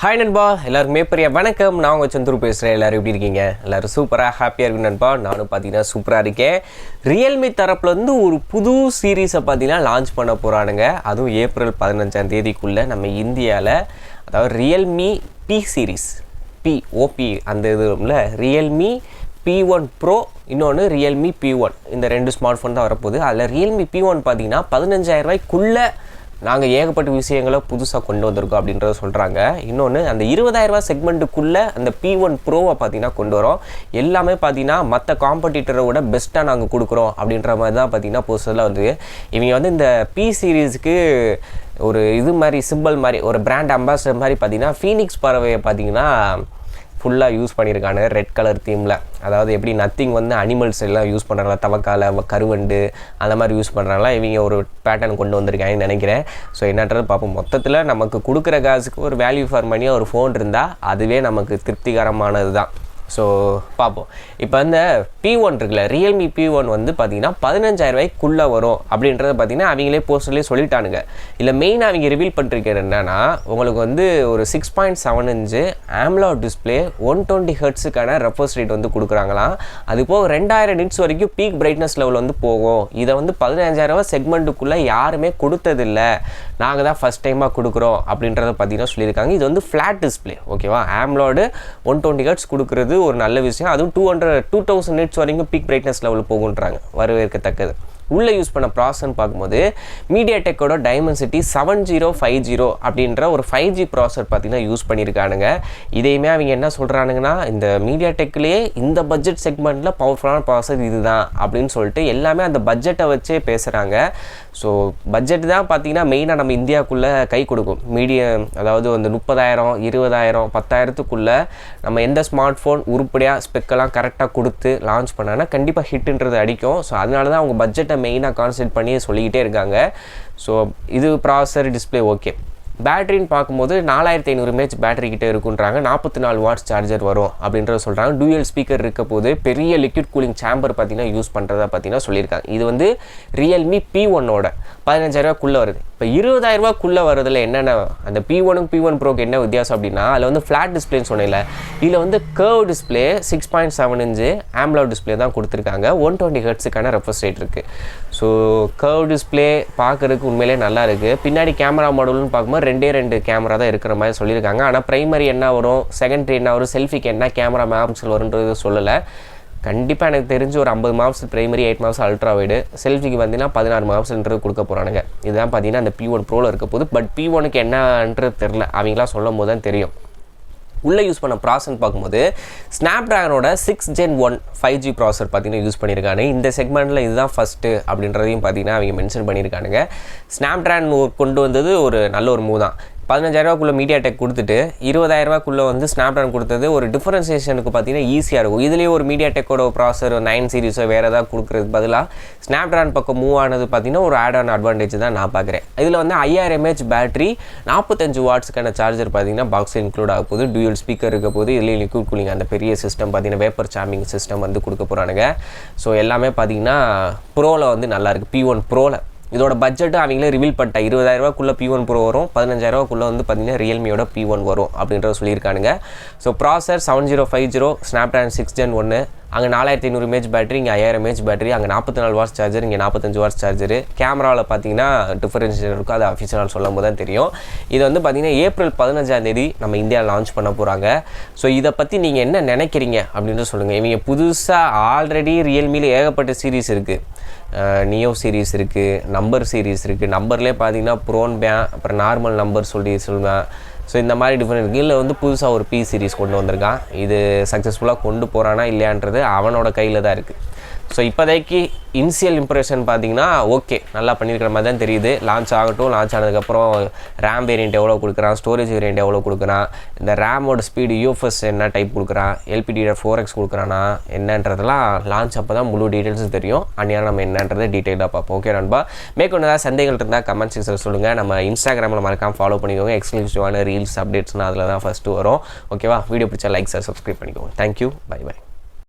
Hi நண்பா, எல்லாருக்குமே பெரிய வணக்கம். நான் உங்கள் சந்துரு பேசுகிறேன். எல்லோரும் எப்படி இருக்கீங்க? எல்லோரும் சூப்பராக ஹாப்பியாக இருக்கு நண்பா. நானும் பார்த்தீங்கன்னா சூப்பராக இருக்கேன். ரியல்மி தரப்புலேருந்து ஒரு புது சீரீஸை பார்த்தீங்கன்னா லான்ச் பண்ண போகிறானுங்க. அதுவும் ஏப்ரல் 15 நம்ம இந்தியாவில். அதாவது ரியல்மி பி சீரீஸ், ஓபி அந்த இதுல ரியல்மி P1 ப்ரோ, இன்னொன்று ரியல்மி P1, இந்த ரெண்டு ஸ்மார்ட் ஃபோன் தான் வரப்போகுது. அதில் ரியல்மி P1 பார்த்தீங்கன்னா 15,000 நாங்கள் ஏகப்பட்ட விஷயங்களை புதுசாக கொண்டு வந்திருக்கோம் அப்படின்றத சொல்கிறாங்க. இன்னொன்று அந்த 20,000 செக்மெண்ட்டுக்குள்ளே அந்த P1 ப்ரோவை பார்த்தீங்கன்னா கொண்டு வரோம். எல்லாமே பார்த்தீங்கன்னா மற்ற காம்படிட்டரை விட பெஸ்ட்டாக நாங்கள் கொடுக்குறோம் அப்படின்ற மாதிரி தான் பார்த்தீங்கன்னா புதுசில் வந்து இவங்க வந்து இந்த பி சீரீஸுக்கு ஒரு இது மாதிரி சிம்பிள் மாதிரி ஒரு பிராண்ட் அம்பாசிடர் மாதிரி பார்த்தீங்கன்னா ஃபீனிக்ஸ் பறவையை பார்த்தீங்கன்னா ஃபுல்லாக யூஸ் பண்ணியிருக்காங்க ரெட் கலர் தீமில். அதாவது எப்படி நத்திங் வந்து அனிமல்ஸ் எல்லாம் யூஸ் பண்ணுறாங்களா, தவக்காலை, கருவண்டு அந்த மாதிரி யூஸ் பண்ணுறாங்களா, இவங்க ஒரு பேட்டர்ன் கொண்டு வந்திருக்காங்கன்னு நினைக்கிறேன். ஸோ என்னன்றது பார்ப்போம். மொத்தத்தில் நமக்கு கொடுக்குற காசுக்கு ஒரு வேல்யூ ஃபார் மணியாக ஒரு ஃபோன் இருந்தால் அதுவே நமக்கு திருப்திகரமானது தான். ஸோ பார்ப்போம். இப்போ அந்த P1 இருக்குல்ல, ரியல்மி P1 வந்து பார்த்திங்கன்னா 15,000 வரும் அப்படின்றத பார்த்திங்கன்னா அவங்களே போஸ்டர்லேயே சொல்லிட்டானுங்க. இல்லை மெயினாக அவங்க ரிவீல் பண்ணிருக்கிறது என்னென்னா, உங்களுக்கு வந்து ஒரு 6.7 இன்ச்சு AMOLED டிஸ்பிளே 120 ஹெர்ட்ஸுக்கான ரெஃப்ரெஷ் ரேட் வந்து கொடுக்குறாங்களாம். அது போக 2000 நிட்ஸ் வரைக்கும் பீக் பிரைட்னஸ் லெவல் வந்து போகும். இதை வந்து 15,000 செக்மெண்ட்டுக்குள்ளே யாருமே கொடுத்ததில்லை, நாங்கள் தான் ஃபஸ்ட் டைமாக கொடுக்குறோம் அப்படின்றத பார்த்திங்கன்னா சொல்லியிருக்காங்க. இது வந்து ஃப்ளாட் டிஸ்பிளே, ஓகேவா. AMOLED 120 ஹெர்ட்ஸ் கொடுக்குறது ஒரு நல்ல விஷயம். அதுவும் 2000 நிட்ஸ் வரைக்கும் பீக் பிரைட்னஸ் லெவல் போகுன்றாங்க, வரவேற்கத்தக்கது. உள்ளே யூஸ் பண்ண ப்ராசஸ்ன்னு பார்க்கும்போது மீடியாடெக்கோட டைமென்சிட்டி 7050 அப்படின்ற ஒரு 5G ப்ராசர் பார்த்தீங்கன்னா யூஸ் பண்ணியிருக்கானுங்க. இதையுமே அவங்க என்ன சொல்கிறானுங்கன்னா, இந்த மீடியாடெக்லேயே இந்த பட்ஜெட் செக்மெண்ட்டில் பவர்ஃபுல்லான ப்ராசர் இதுதான் அப்படின்னு சொல்லிட்டு எல்லாமே அந்த பட்ஜெட்டை வச்சே பேசுகிறாங்க. ஸோ பட்ஜெட் தான் பார்த்தீங்கன்னா மெயினாக நம்ம இந்தியாவுக்குள்ளே கை கொடுக்கும். அதாவது அந்த 30,000, 20,000, 10,000க்குள்ளே நம்ம எந்த ஸ்மார்ட் ஃபோன் உருப்படியாக ஸ்பெக்கெல்லாம் கரெக்டாக கொடுத்து லான்ச் பண்ணாங்கன்னா கண்டிப்பாக ஹிட்டுன்றது அடிக்கும். ஸோ அதனால தான் அவங்க பட்ஜெட்டை மெயினாக கான்சன்ட்ரேட் பண்ணி சொல்லிக்கிட்டே இருக்காங்க. ஸோ இது ப்ராசர் டிஸ்பிளே ஓகே. பேட்டரின்னு பார்க்கும்போது 4500 mAh பேட்டரி கிட்டே இருக்குன்றாங்க. 44 வாட்ஸ் சார்ஜர் வரும் அப்படின்றத சொல்கிறாங்க. டூயல் ஸ்பீக்கர் இருக்க போது பெரிய லிக்விட் கூலிங் சேம்பர் பார்த்தீங்கன்னா யூஸ் பண்ணுறதா பார்த்தீங்கன்னா சொல்லியிருக்காங்க. இது வந்து ரியல்மி P1ஓட 15,000 வருது. இப்போ 20,000 வரதில் என்னென்ன அந்த P1க்கும் P1 ப்ரோக்கு என்ன வித்தியாசம் அப்படின்னா, அதில் வந்து ஃப்ளாட் டிஸ்பிளேன்னு சொன்னேன்ல, இதில் வந்து curve display 6.7 inch AMOLED display தான் கொடுத்துருக்காங்க. 120 ஹெர்ட்ஸுக்கான ரெஃப்ரெஷ் ரேட் இருக்குது. ஸோ கர்வ் டிஸ்பிளே பார்க்குறதுக்கு உண்மையிலே நல்லா இருக்குது. பின்னாடி கேமரா மாடல்னு பார்க்கும்போது 2 கேமரா தான் இருக்கிற மாதிரி சொல்லியிருக்காங்க. ஆனால் ப்ரைமரி என்ன வரும், செகண்டரி என்ன வரும், செல்ஃபிக்கு என்ன கேமரா மெகாபிக்சல் வரும்ன்றது சொல்லலை. கண்டிப்பாக எனக்கு தெரிஞ்சு ஒரு 50 megapixel primary, 8 megapixel ultra wide, செல்ஃபிக்கு பார்த்தீங்கன்னா 16 மெகாபிக்சல்ன்றது கொடுக்க போகிறானுங்க. இதுதான் பார்த்தீங்கன்னா அந்த P1 ப்ரோவில் இருக்க போது. பட் P1க்கு என்னன்றது தெரில, அவங்களாம் சொல்லும் போது தான் தெரியும். உள்ளே யூஸ் பண்ண ப்ராசஸ்ன்னு பார்க்கும்போது ஸ்னாப்ட்ராகனோட 6 Gen 1 5G ப்ராசர் பார்த்தீங்கன்னா யூஸ் பண்ணியிருக்காங்க. இந்த செக்மெண்ட்டில் இதுதான் ஃபஸ்ட்டு அப்படின்றதையும் பார்த்தீங்கன்னா அவங்க மென்ஷன் பண்ணியிருக்கானுங்க. ஸ்னாப்ட்ராகன் கொண்டு வந்தது ஒரு நல்ல ஒரு மூவ் தான். 15,000 மீடியாடெக் கொடுத்துட்டு 20,000 வந்து ஸ்னாப்ட்ராகன் கொடுத்தது ஒரு டிஃபரன்சியேஷனுக்கு பார்த்தீங்கன்னா ஈஸியாக இருக்கும். இதுலேயே ஒரு மீடியாடெக்கோட ப்ராசர் 9 சீரிஸோ வேறு ஏதாவது கொடுக்குறதுக்கு பதிலாக ஸ்னாப்ட்ராகன் பக்கம் மூவ் ஆனது பார்த்தீங்கன்னா ஒரு ஆட் ஆன் அட்வான்டேஜ் தான் நான் பார்க்குறேன். இதில் வந்து 5000 mAh பேட்டரி, 45 வாட்ஸுக்கான சார்ஜர் பார்த்தீங்கன்னா பாக்ஸில் இன்க்ளூட் ஆக போகுது. டூயல் ஸ்பீக்கர் இருக்க போது. இதுலேயே லிக்விட் கூலிங் அந்த பெரிய சிஸ்டம் பார்த்தீங்கன்னா வேப்பர் சார்மிங் சிஸ்டம் வந்து கொடுக்க போகிறானுங்க. ஸோ எல்லாமே பார்த்தீங்கன்னா ப்ரோவில் வந்து நல்லாயிருக்கு. P1 ப்ரோவில் இதோட பட்ஜெட்டு அவங்களே ரிவீல் பண்ணிட்டா. 20,000 P1 ப்ரோ வரும், 15,000 வந்து பார்த்தீங்கன்னா ரியல்மியோட P1 வரும் அப்படின்றத சொல்லியிருக்கானுங்க. ஸோ ப்ராசர் 7050, ஸ்னாப்ட்ராகன் 6 Gen 1, அங்கே 4500 mAh பேட்டரி, இங்கே 5000 mAh பேட்டரி, அங்கே 44 வாட்ஸ் சார்ஜர், இங்கே 45 வாட்ஸ் சார்ஜரு. கேமராவில் பார்த்தீங்கன்னா டிஃபரன்ஷியேட் இருக்கும், அது அஃபிஷியலாக சொல்லும் போது தான் தெரியும். இது வந்து பார்த்தீங்கன்னா ஏப்ரல் 15 நம்ம இந்தியாவில் லான்ச் பண்ண போகிறாங்க. ஸோ இதை பற்றி நீங்கள் என்ன நினைக்கிறீங்க அப்படின்ட்டு சொல்லுங்கள். இவங்க புதுசாக ஆல்ரெடி ரியல்மியில் ஏகப்பட்ட சீரீஸ் இருக்குது. நியோ சீரீஸ் இருக்குது, நம்பர் சீரீஸ் இருக்குது. நம்பர்லேயே பார்த்தீங்கன்னா ப்ரோன் பேன், அப்புறம் நார்மல் நம்பர் சொல்லுவேன். ஸோ இந்த மாதிரி டிஃப்ரெண்ட் இருக்குது. இல்லை வந்து புதுசாக ஒரு பி சீரீஸ் கொண்டு வந்திருக்கான். இது சக்ஸஸ்ஃபுல்லாக கொண்டு போகிறானா இல்லையான்றது அவனோட கையில் தான் இருக்குது. ஸோ இப்போதைக்கு இனிஷியல் இம்ப்ரெஷன் பார்த்தீங்கன்னா ஓகே, நல்லா பண்ணியிருக்கிற மாதிரி தான் தெரியுது. லான்ச் ஆகட்டும். லான்ச் ஆனதுக்கப்புறம் ரேம் வேரியண்ட் எவ்வளோ கொடுக்குறான், ஸ்டோரேஜ் வேரியண்ட் எவ்வளோ கொடுக்குறான், இந்த ரேமோட ஸ்பீடு UFS என்ன டைப் கொடுக்குறான், LPDDR4X கொடுக்குறானா என்னன்றதெல்லாம் லான்ச் அப்போ தான் முழு டீட்டெயில்ஸும் தெரியும். அந்நியாரம் நம்ம என்னன்றதை டீட்டெயிலாக பார்ப்போம். ஓகே நண்பா, மேற்கொண்டு ஏதாவது சந்தேகங்கள் இருந்தால் கமெண்ட் செக்ஷனில் சொல்லுங்கள். நம்ம இன்ஸ்டாகிராமில் மறக்காமல் ஃபாலோ பண்ணிக்கோங்க. எக்ஸ்க்ளூசிவான ரீல்ஸ் அப்டேட்ஸ்னால் அதில் தான் ஃபஸ்ட்டு வரும். ஓகேவா? வீடியோ பிடிச்சா லைக், சப்ஸ்கிரைப் பண்ணிக்கோங்க. Thank you, by.